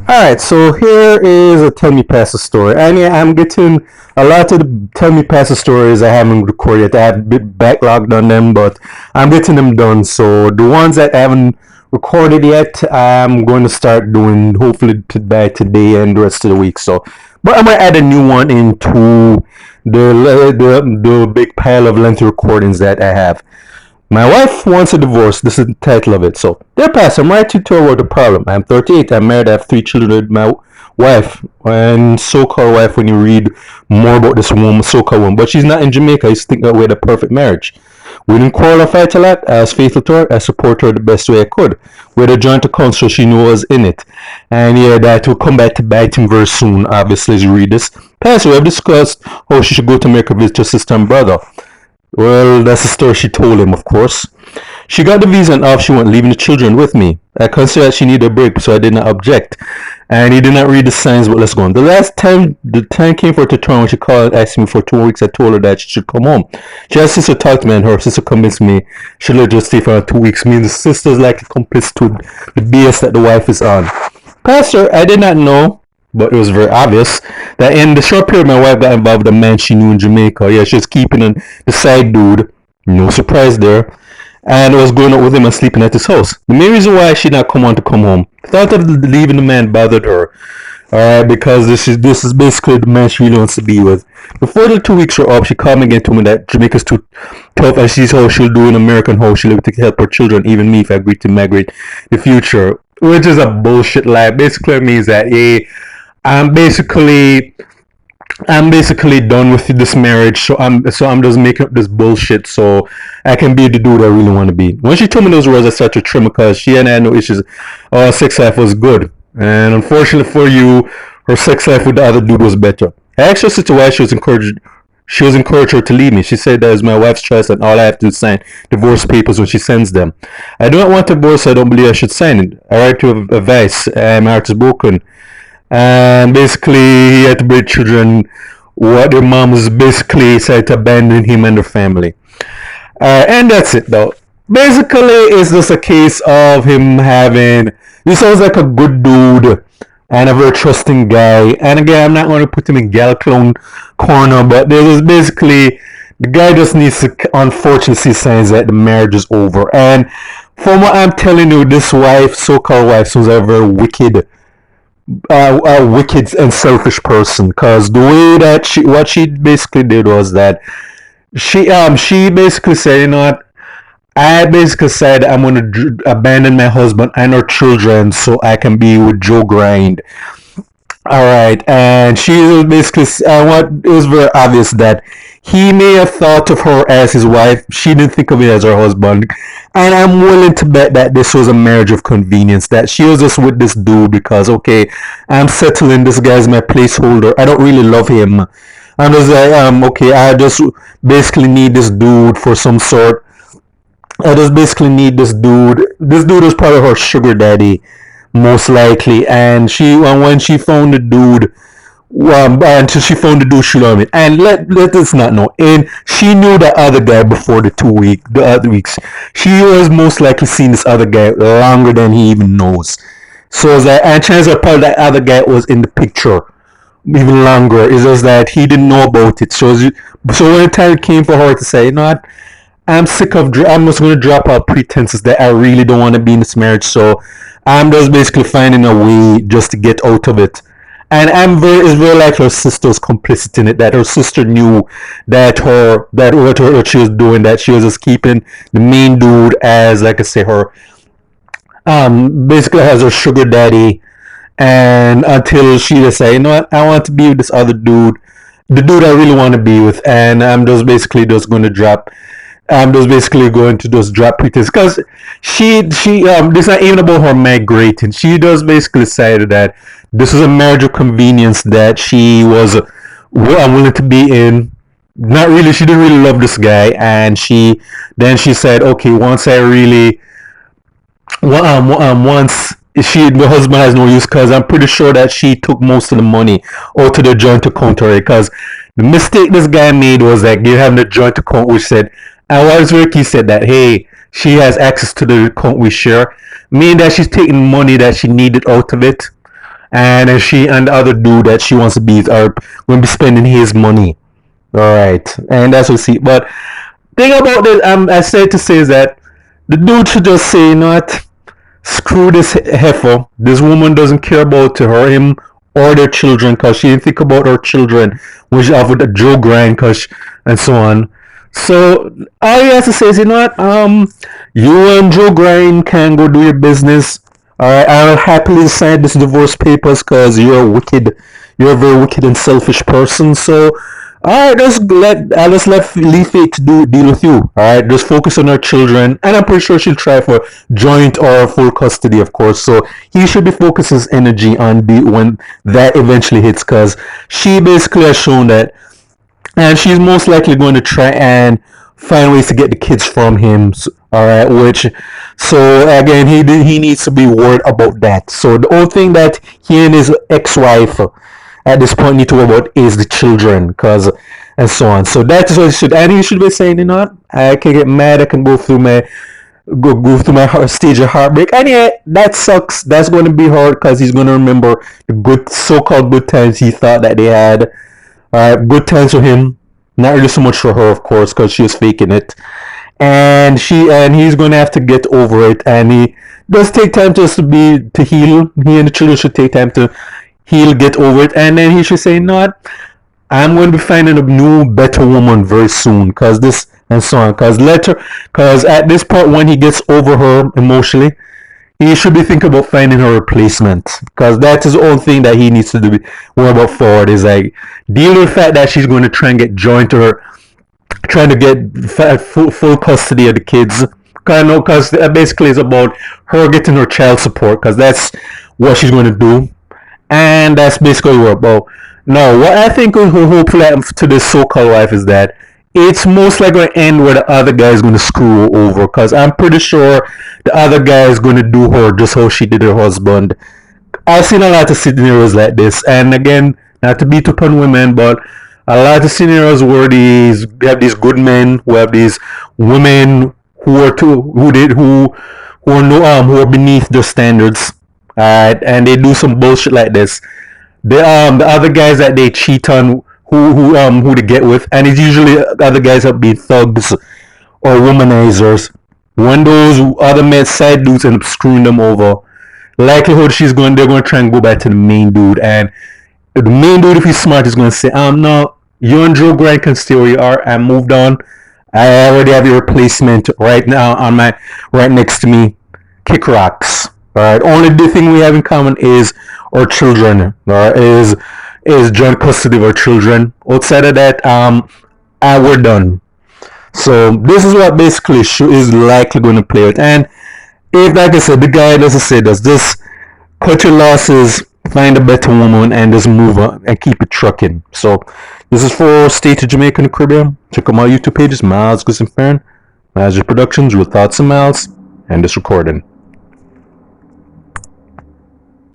Alright, so here is a Tell Me Pastor story. And yeah, I'm getting a lot of the Tell Me Pastor stories I haven't recorded. I have a bit backlogged on them, but I'm getting them done. So the ones that I haven't recorded yet, I'm going to start doing hopefully by today and the rest of the week. So, but I'm going to add a new one into the big pile of lengthy recordings that I have. My wife wants a divorce. This is the title of it. So, dear Pastor, I'm writing to her about the problem. I'm 38. I'm married. I have 3 children with my wife and so-called wife. When you read more about this woman, so-called woman, but she's not in Jamaica. I used to think that we had a perfect marriage. We didn't quarrel or fight a lot. I was faithful to her. I support her the best way I could. We had a joint account, so she knew I was in it. And yeah, that will come back to bite him very soon. Obviously, as you read this, Pastor, we have discussed how she should go to America visit her sister and brother. Well, that's the story she told him, of course. She got the visa and off she went, leaving the children with me. I considered she needed a break, so I did not object. And he did not read the signs, but let's go on. The time came for her to turn when she called and asked me for 2 weeks. I told her that she should come home. She asked sister to talk to me, and her sister convinced me she should just stay for 2 weeks. Means the sister is like a complice to the BS that the wife is on. Pastor, I did not know, but it was very obvious that in the short period my wife got involved with a man she knew in Jamaica. Yeah, she was keeping the side dude. No surprise there. And was going out with him and sleeping at his house. The main reason why she did not come on to come home. The thought of leaving the man bothered her. Alright, because this is basically the man she really wants to be with. Before the 2 weeks were up, she called me again, told me that Jamaica's too tough and she's how she'll do in American how she'll able to help her children, even me if I agree to migrate in the future. Which is a bullshit lie. Basically means that I'm basically done with this marriage, so I'm just making up this bullshit so I can be the dude I really want to be. When she told me those words, I started to trim because she and I had no issues. Our sex life was good, and unfortunately for you, her sex life with the other dude was better. I asked her sister why she was encouraged her to leave me. She said that is my wife's choice and all I have to do is sign divorce papers when she sends them. I do not want a divorce, so I don't believe I should sign it. I write to advice, my heart is broken. And basically he had to breed children what their moms basically decided to abandon him and their family. And that's it though. Basically it's just a case of him having, he sounds like a good dude and a very trusting guy. And again, I'm not going to put him in gal clown corner, but there's basically the guy just needs to unfortunately see signs that the marriage is over. And from what I'm telling you, this wife, so-called wife, sounds like a very wicked and selfish person, because the way that what she basically did was that she basically said, you know what, I basically said I'm going to abandon my husband and our children so I can be with Joe Grind. Alright, and she was basically, what it was very obvious that he may have thought of her as his wife. She didn't think of it as her husband. And I'm willing to bet that this was a marriage of convenience. That she was just with this dude because, okay, I'm settling. This guy's my placeholder. I don't really love him. I'm just like, okay, I just basically need this dude for some sort. I just basically need this dude. This dude was probably her sugar daddy, most likely. And when she found the dude, until she found the dude she loved it. And let us not know. And she knew the other guy before the other weeks. She was most likely seen this other guy longer than he even knows. So it's like, and chances are probably that other guy was in the picture even longer. It's just that he didn't know about it. So when the time came for her to say, you know what, I'm sick of, I'm just going to drop out pretenses that I really don't want to be in this marriage. So I'm just basically finding a way just to get out of it. And it's very like her sister's complicit in it, that her sister knew that what she was doing, that she was just keeping the main dude as, like I say, her, basically as her sugar daddy, and until she just say, you know what, I want to be with this other dude, the dude I really want to be with, and I'm just basically just going to drop pretense, because this is not even about her migrating. She just basically decided that this was a marriage of convenience that she was unwilling to be in. Not really, she didn't really love this guy, and she said, okay, once I really, once the husband has no use, because I'm pretty sure that she took most of the money out to the joint account already, because the mistake this guy made was that you having a joint account which said, and what Ricky said that, hey, she has access to the account we share, meaning that she's taking money that she needed out of it. and then she and the other dude that she wants to be with are going to be spending his money. All right, and that's what we see. But thing about it, I said to say is that the dude should just say, you know what, screw this heifer. This woman doesn't care about her, him, or their children, because she didn't think about her children when she offered a Joe Grind, and so on. So all you have to say is, you know what, you and Joe Grind can go do your business. All right, I'll happily sign this divorce papers because you're a very wicked and selfish person. So alright, just let leave fate to do deal with you. Alright, just focus on her children, and I'm pretty sure she'll try for joint or full custody, of course. So he should be focusing his energy on the when that eventually hits, because she basically has shown that, and she's most likely going to try and find ways to get the kids from him. All right, which so again he needs to be worried about that. So the only thing that he and his ex-wife at this point need to worry about is the children, cause and so on. So that is what he should, and he should be saying, you know what, I can get mad, I can go through my stage of heartbreak, and yeah, that sucks. That's going to be hard because he's going to remember the good so-called good times he thought that they had. Good times for him, not really so much for her, of course, because she was faking it, and he's going to have to get over it, and he does take time to heal. He and the children should take time to he'll get over it, and then he should say, "Not, I'm going to be finding a new, better woman very soon." Cause this and so on. Cause at this point, when he gets over her emotionally, he should be thinking about finding a replacement. Cause that is the only thing that he needs to do. Worry about forward is like deal with the fact that she's going to try and get joined to her, trying to get full custody of the kids. Cause basically it's about her getting her child support. Cause that's what she's going to do, and that's basically what about. Now, what I think will hopefully happen to this so-called wife is that it's most likely going to end where the other guy is going to screw her over, because I'm pretty sure the other guy is going to do her just how she did her husband. I've seen a lot of scenarios like this, and again, not to beat up on women, but a lot of scenarios where we have these good men, who have these women who are beneath their standards, and they do some bullshit like this. The other guys that they cheat on, who they get with, and it's usually the other guys that be thugs or womanizers. When those other men side dudes end up screwing them over, likelihood they're going to try and go back to the main dude, and the main dude, if he's smart, is going to say, no, you and Joe Grind can stay where you are. I moved on. I already have your replacement right now right next to me. Kick rocks. Alright. Only the thing we have in common is our children. Is joint custody of our children. Outside of that, we're done. So this is what basically is likely going to play out. And if, like I said, the guy doesn't say does this, cut your losses, find a better woman, and just move on and keep it trucking. So this is for State of Jamaica and the Caribbean. Check out my YouTube pages, Miles Gusson Farron, Miles Productions, Real Thoughts and Miles, and this recording.